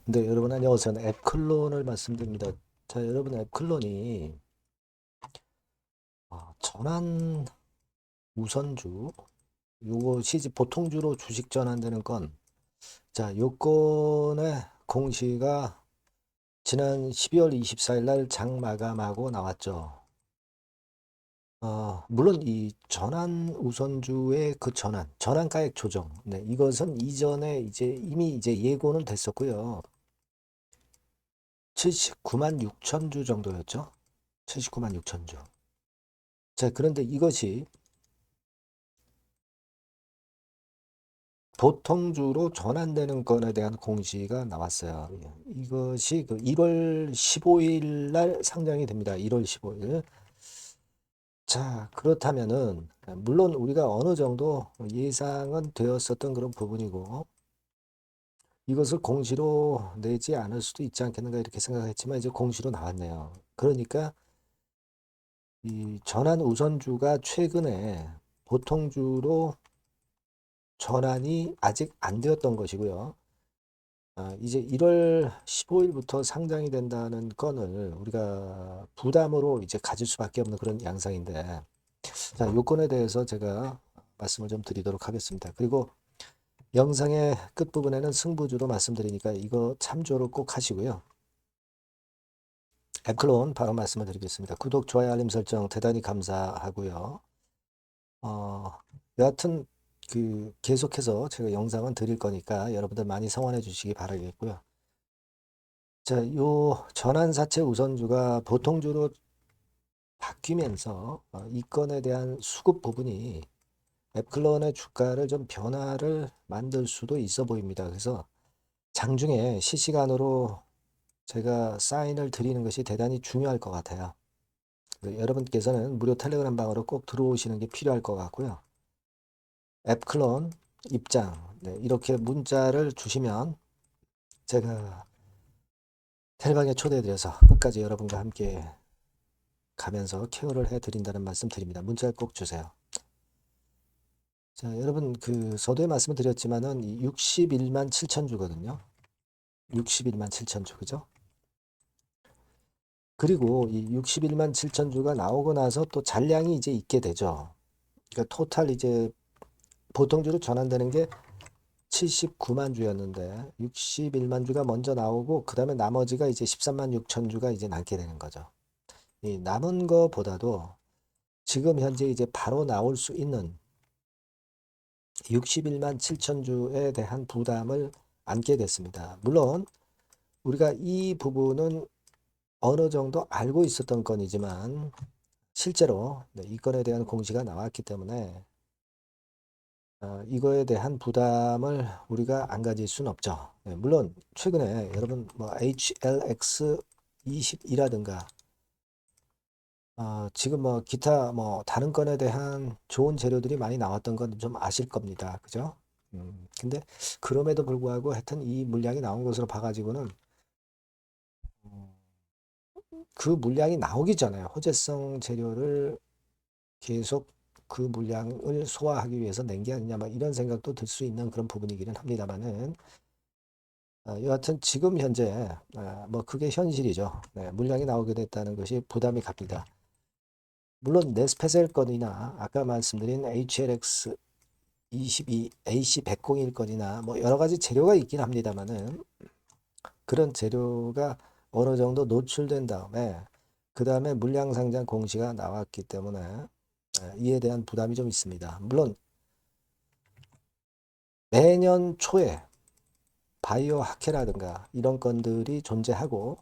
네, 여러분 안녕하세요. 앱클론을 말씀드립니다. 자, 여러분 앱클론이 전환 우선주, 요것이 이제 보통주로 주식 전환되는 건, 자, 요건의 공시가 지난 12월 24일 날 장 마감하고 나왔죠. 물론 이 전환 우선주의 그 전환가액 조정, 네, 이것은 이전에 이미 예고는 됐었고요. 79만 6천 주 정도였죠. 79만 6천 주. 자, 그런데 이것이 보통주로 전환되는 건에 대한 공시가 나왔어요. 이것이 그 1월 15일 날 상장이 됩니다. 1월 15일. 자, 그렇다면은 물론 우리가 어느 정도 예상은 되었었던 그런 부분이고 이것을 공시로 내지 않을 수도 있지 않겠는가 이렇게 생각했지만 이제 공시로 나왔네요. 그러니까 이 전환 우선주가 최근에 보통주로 전환이 아직 안 되었던 것이고요. 이제 1월 15일부터 상장이 된다는 건을 우리가 부담으로 이제 가질 수밖에 없는 그런 양상인데, 자, 요건에 대해서 제가 말씀을 좀 드리도록 하겠습니다. 그리고 영상의 끝부분에는 승부주로 말씀드리니까 이거 참조를 꼭 하시고요. 앱클론 바로 말씀을 드리겠습니다. 구독, 좋아요, 알림 설정 대단히 감사하고요. 여하튼 계속해서 제가 영상은 드릴 거니까 여러분들 많이 성원해 주시기 바라겠고요. 자, 요 전환사채 우선주가 보통주로 바뀌면서 이 건에 대한 수급 부분이 앱클론의 주가를 좀 변화를 만들 수도 있어 보입니다. 그래서 장중에 실시간으로 제가 사인을 드리는 것이 대단히 중요할 것 같아요. 여러분께서는 무료 텔레그램 방으로 꼭 들어오시는 게 필요할 것 같고요. 앱클론 입장, 네, 이렇게 문자를 주시면 제가 텔방에 초대해드려서 끝까지 여러분과 함께 가면서 케어를 해드린다는 말씀 드립니다. 문자 꼭 주세요. 자, 여러분 서두에 말씀을 드렸지만은 61만 7천 주거든요. 61만 7천 주, 그죠? 그리고 이 61만 7천 주가 나오고 나서 또 잔량이 이제 있게 되죠. 그러니까 토탈 이제 보통주로 전환되는 게 79만 주였는데 61만 주가 먼저 나오고 그 다음에 나머지가 이제 13만 6천 주가 이제 남게 되는 거죠. 이 남은 거보다도 지금 현재 이제 바로 나올 수 있는 61만 7천 주에 대한 부담을 안게 됐습니다. 물론 우리가 이 부분은 어느 정도 알고 있었던 건이지만 실제로 이 건에 대한 공시가 나왔기 때문에 이거에 대한 부담을 우리가 안 가질 수는 없죠. 물론 최근에 여러분 뭐 HLX22라든가 지금 뭐 기타 뭐 다른 건에 대한 좋은 재료들이 많이 나왔던 건 좀 아실 겁니다. 그죠? 근데 그럼에도 불구하고 하여튼 이 물량이 나온 것으로 봐가지고는 음, 그 물량이 나오기 전에 호재성 재료를 계속 그 물량을 소화하기 위해서 낸 게 아니냐 막 이런 생각도 들 수 있는 그런 부분이기는 합니다만은 여하튼 지금 현재 뭐 그게 현실이죠. 네, 물량이 나오게 됐다는 것이 부담이 갑니다. 물론 네스페셀 건이나 아까 말씀드린 HLX 22 AC 101 건이나 뭐 여러 가지 재료가 있긴 합니다만은 그런 재료가 어느 정도 노출된 다음에 그 다음에 물량 상장 공시가 나왔기 때문에 이에 대한 부담이 좀 있습니다. 물론 매년 초에 바이오 학회라든가 이런 건들이 존재하고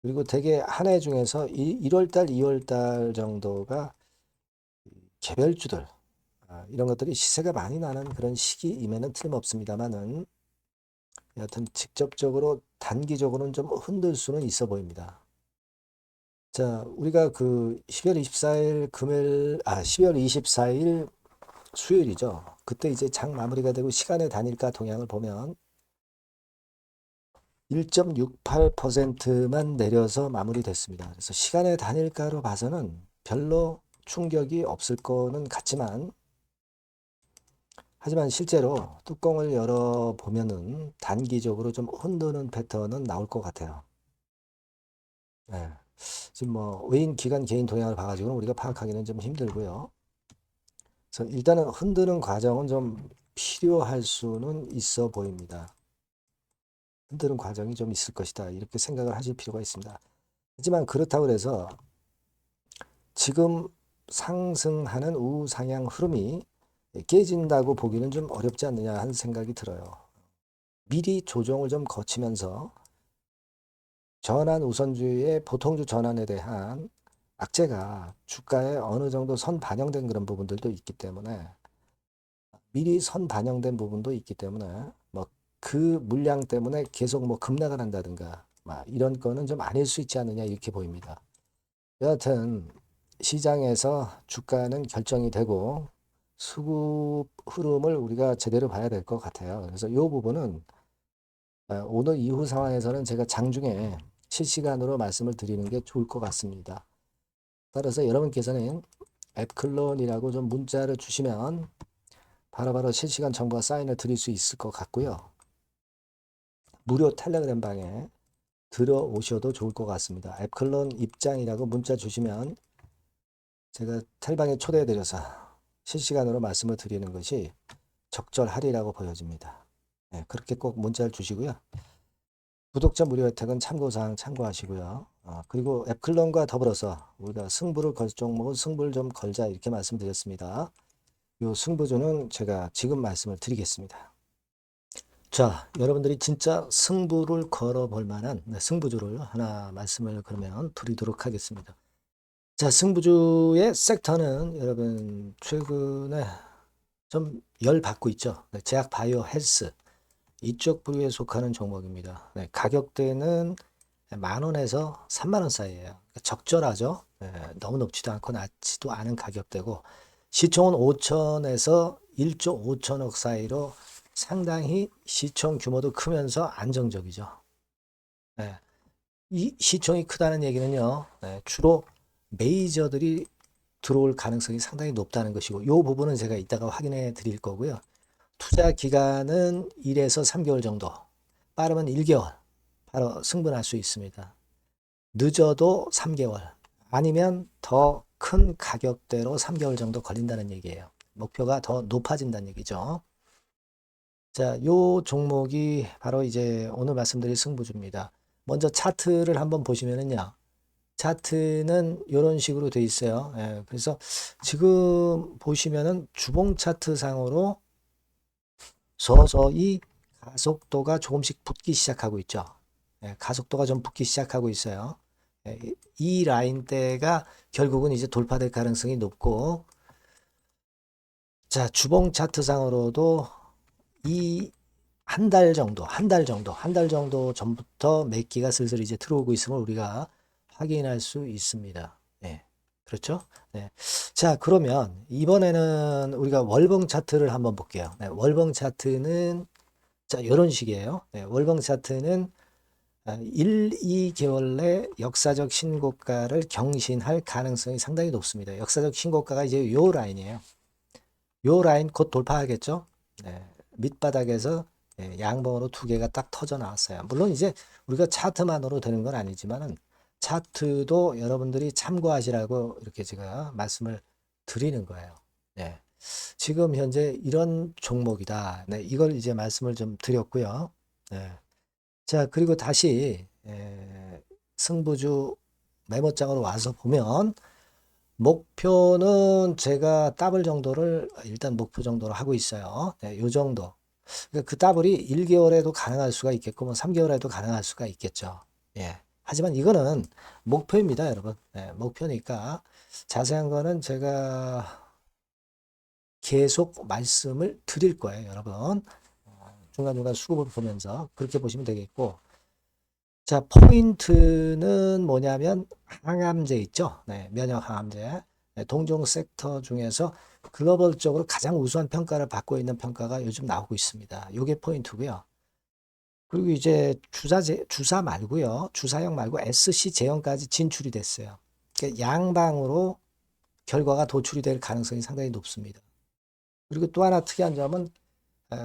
그리고 대개 한 해 중에서 1월 달, 2월 달 정도가 개별주들 이런 것들이 시세가 많이 나는 그런 시기임에는 틀림없습니다만은 여하튼 직접적으로 단기적으로는 좀 흔들 수는 있어 보입니다. 자, 우리가 12월 24일 금요일, 12월 24일 수요일이죠. 그때 이제 장 마무리가 되고 시간의 단일가 동향을 보면 1.68%만 내려서 마무리됐습니다. 그래서 시간의 단일가로 봐서는 별로 충격이 없을 거는 같지만 하지만 실제로 뚜껑을 열어보면은 단기적으로 좀 흔드는 패턴은 나올 것 같아요. 네. 지금 뭐 외인 기관 개인 동향을 봐가지고는 우리가 파악하기는 좀 힘들고요. 그래서 일단은 흔드는 과정은 좀 필요할 수는 있어 보입니다. 흔드는 과정이 좀 있을 것이다. 이렇게 생각을 하실 필요가 있습니다. 하지만 그렇다고 해서 지금 상승하는 우상향 흐름이 깨진다고 보기는 좀 어렵지 않느냐 하는 생각이 들어요. 미리 조정을 좀 거치면서 전환 우선주의의 보통주 전환에 대한 악재가 주가에 어느 정도 선 반영된 그런 부분들도 있기 때문에 미리 선 반영된 부분도 있기 때문에 뭐 그 물량 때문에 계속 뭐 급락을 한다든가 막 이런 거는 좀 아닐 수 있지 않느냐 이렇게 보입니다. 여하튼 시장에서 주가는 결정이 되고 수급 흐름을 우리가 제대로 봐야 될 것 같아요. 그래서 이 부분은 오늘 이후 상황에서는 제가 장중에 실시간으로 말씀을 드리는 게 좋을 것 같습니다. 따라서 여러분께서는 앱클론이라고 좀 문자를 주시면 바로바로 실시간 정보와 사인을 드릴 수 있을 것 같고요. 무료 텔레그램 방에 들어오셔도 좋을 것 같습니다. 앱클론 입장이라고 문자 주시면 제가 텔방에 초대해드려서 실시간으로 말씀을 드리는 것이 적절하리라고 보여집니다. 네, 그렇게 꼭 문자를 주시고요. 구독자 무료 혜택은 참고사항 참고하시고요. 그리고 앱클론과 더불어서 우리가 승부를 걸 종목은 승부를 좀 걸자 이렇게 말씀드렸습니다. 이 승부주는 제가 지금 말씀을 드리겠습니다. 자, 여러분들이 진짜 승부를 걸어볼 만한 승부주를 하나 말씀을 그러면 드리도록 하겠습니다. 자, 승부주의 섹터는 여러분 최근에 좀 열 받고 있죠. 제약 바이오 헬스 이쪽 부류에 속하는 종목입니다. 네, 가격대는 10,000원에서 30,000원 사이에요. 그러니까 적절하죠. 네, 너무 높지도 않고 낮지도 않은 가격대고 시총은 5천에서 1조 5천억 사이로 상당히 시총 규모도 크면서 안정적이죠. 네, 이 시총이 크다는 얘기는요. 네, 주로 메이저들이 들어올 가능성이 상당히 높다는 것이고 이 부분은 제가 이따가 확인해 드릴 거고요. 투자 기간은 1에서 3개월 정도, 빠르면 1개월 바로 승분할 수 있습니다. 늦어도 3개월, 아니면 더 큰 가격대로 3개월 정도 걸린다는 얘기예요. 목표가 더 높아진다는 얘기죠. 자, 요 종목이 바로 이제 오늘 말씀드릴 승부주입니다. 먼저 차트를 한번 보시면은요. 차트는 이런 식으로 돼 있어요. 예, 그래서 지금 보시면은 주봉 차트 상으로 서서히 가속도가 조금씩 붙기 시작하고 있죠. 예, 가속도가 좀 붙기 시작하고 있어요. 예, 이 라인대가 결국은 이제 돌파될 가능성이 높고, 자, 주봉 차트상으로도 이 한 달 정도, 한 달 정도 전부터 매기가 슬슬 이제 들어오고 있음을 우리가 확인할 수 있습니다. 예, 그렇죠? 네. 자, 그러면 이번에는 우리가 월봉 차트를 한번 볼게요. 네, 월봉 차트는 자, 이런 식이에요. 네, 월봉 차트는 1, 2개월 내 역사적 신고가를 경신할 가능성이 상당히 높습니다. 역사적 신고가가 이제 요 라인이에요. 요 라인 곧 돌파하겠죠? 네, 밑바닥에서 양봉으로 두 개가 딱 터져 나왔어요. 물론 이제 우리가 차트만으로 되는 건 아니지만은 차트도 여러분들이 참고하시라고 이렇게 제가 말씀을 드리는 거예요. 네. 지금 현재 이런 종목이다. 네, 이걸 이제 말씀을 좀 드렸고요. 네. 자, 그리고 다시 승부주 메모장으로 와서 보면 목표는 제가 더블 정도를 일단 목표 정도로 하고 있어요. 네, 요 정도. 그러니까 그 더블이 1개월에도 가능할 수가 있겠고 뭐 3개월에도 가능할 수가 있겠죠. 예. 하지만 이거는 목표입니다, 여러분. 네, 목표니까 자세한 거는 제가 계속 말씀을 드릴 거예요, 여러분. 중간중간 수급을 보면서 그렇게 보시면 되겠고. 자, 포인트는 뭐냐면 항암제 있죠? 네, 면역 항암제. 네, 동종 섹터 중에서 글로벌적으로 가장 우수한 평가를 받고 있는 평가가 요즘 나오고 있습니다. 요게 포인트고요. 그리고 이제 주사 말고요. 주사형 말고 SC 제형까지 진출이 됐어요. 그러니까 양방으로 결과가 도출이 될 가능성이 상당히 높습니다. 그리고 또 하나 특이한 점은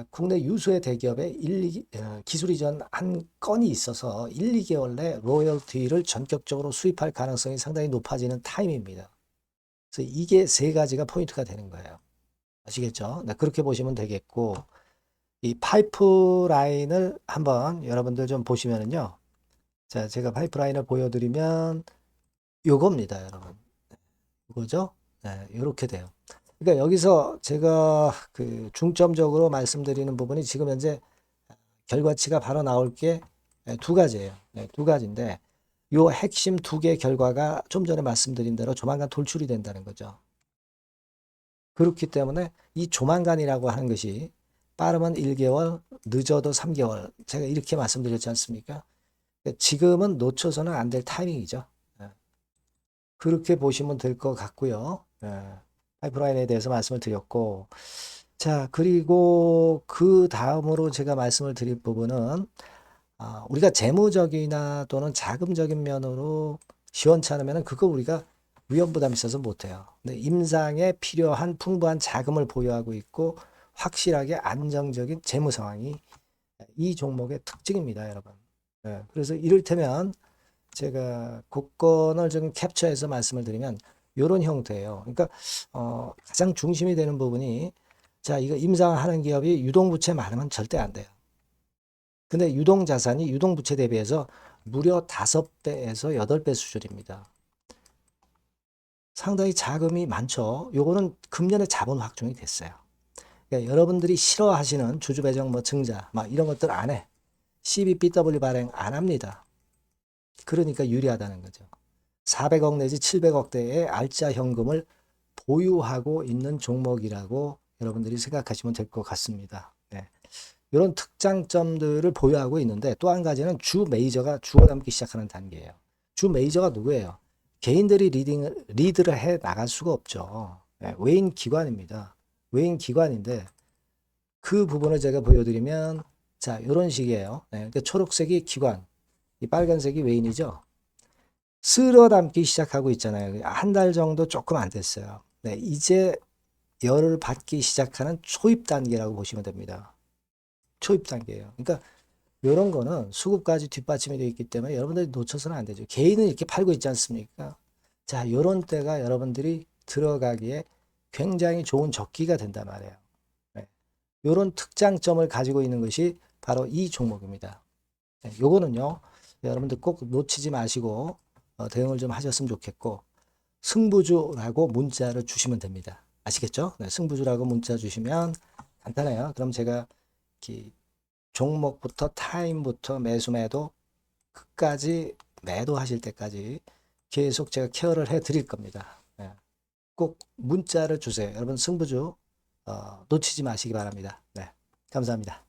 국내 유수의 대기업에 기술 이전 한 건이 있어서 1, 2개월 내 로열티를 전격적으로 수입할 가능성이 상당히 높아지는 타임입니다. 그래서 이게 세 가지가 포인트가 되는 거예요. 아시겠죠? 네, 그렇게 보시면 되겠고, 이 파이프라인을 한번 여러분들 좀 보시면은요. 자, 제가 파이프라인을 보여드리면 요겁니다, 여러분. 이거죠? 네, 이렇게 돼요. 그러니까 여기서 제가 그 중점적으로 말씀드리는 부분이 지금 현재 결과치가 바로 나올 게 두 가지예요. 네, 두 가지인데 요 핵심 두 개 결과가 좀 전에 말씀드린 대로 조만간 돌출이 된다는 거죠. 그렇기 때문에 이 조만간이라고 하는 것이 빠르면 1개월, 늦어도 3개월. 제가 이렇게 말씀드렸지 않습니까? 지금은 놓쳐서는 안 될 타이밍이죠. 예. 그렇게 보시면 될 것 같고요. 예. 파이프라인에 대해서 말씀을 드렸고, 자, 그리고 그 다음으로 제가 말씀을 드릴 부분은, 우리가 재무적이나 또는 자금적인 면으로 시원치 않으면 그거 우리가 위험부담이 있어서 못해요. 근데 임상에 필요한 풍부한 자금을 보유하고 있고, 확실하게 안정적인 재무 상황이 이 종목의 특징입니다, 여러분. 예, 그래서 이를테면 제가 국권을 좀 캡처해서 말씀을 드리면 이런 형태예요. 그러니까 가장 중심이 되는 부분이 자, 이거 임상하는 기업이 유동부채 많으면 절대 안 돼요. 근데 유동자산이 유동부채 대비해서 무려 5배에서 8배 수준입니다. 상당히 자금이 많죠. 요거는 금년에 자본 확정이 됐어요. 그러니까 여러분들이 싫어하시는 주주배정 뭐 증자 막 이런 것들 안 해. CBBW 발행 안 합니다. 그러니까 유리하다는 거죠. 400억 내지 700억대의 알짜 현금을 보유하고 있는 종목이라고 여러분들이 생각하시면 될 것 같습니다. 네. 이런 특장점들을 보유하고 있는데 또 한 가지는 주 메이저가 주워 담기 시작하는 단계예요. 주 메이저가 누구예요? 개인들이 리드를 해 나갈 수가 없죠. 네. 외인 기관입니다. 외인 기관인데 그 부분을 제가 보여드리면 자, 이런 식이에요. 네. 그러니까 초록색이 기관, 이 빨간색이 외인이죠. 쓸어 담기 시작하고 있잖아요. 한 달 정도 조금 안 됐어요. 네, 이제 열을 받기 시작하는 초입 단계라고 보시면 됩니다. 초입 단계예요. 그러니까 이런 거는 수급까지 뒷받침이 되어 있기 때문에 여러분들이 놓쳐서는 안 되죠. 개인은 이렇게 팔고 있지 않습니까? 자, 이런 때가 여러분들이 들어가기에 굉장히 좋은 적기가 된단 말이에요. 네. 이런 특장점을 가지고 있는 것이 바로 이 종목입니다. 네, 요거는요, 여러분들 꼭 놓치지 마시고 대응을 좀 하셨으면 좋겠고, 승부주라고 문자를 주시면 됩니다. 아시겠죠? 네, 승부주라고 문자 주시면 간단해요. 그럼 제가 이렇게 종목부터 타임부터 매수 매도 끝까지 매도하실 때까지 계속 제가 케어를 해 드릴 겁니다. 네, 꼭 문자를 주세요. 여러분 승부주 놓치지 마시기 바랍니다. 네, 감사합니다.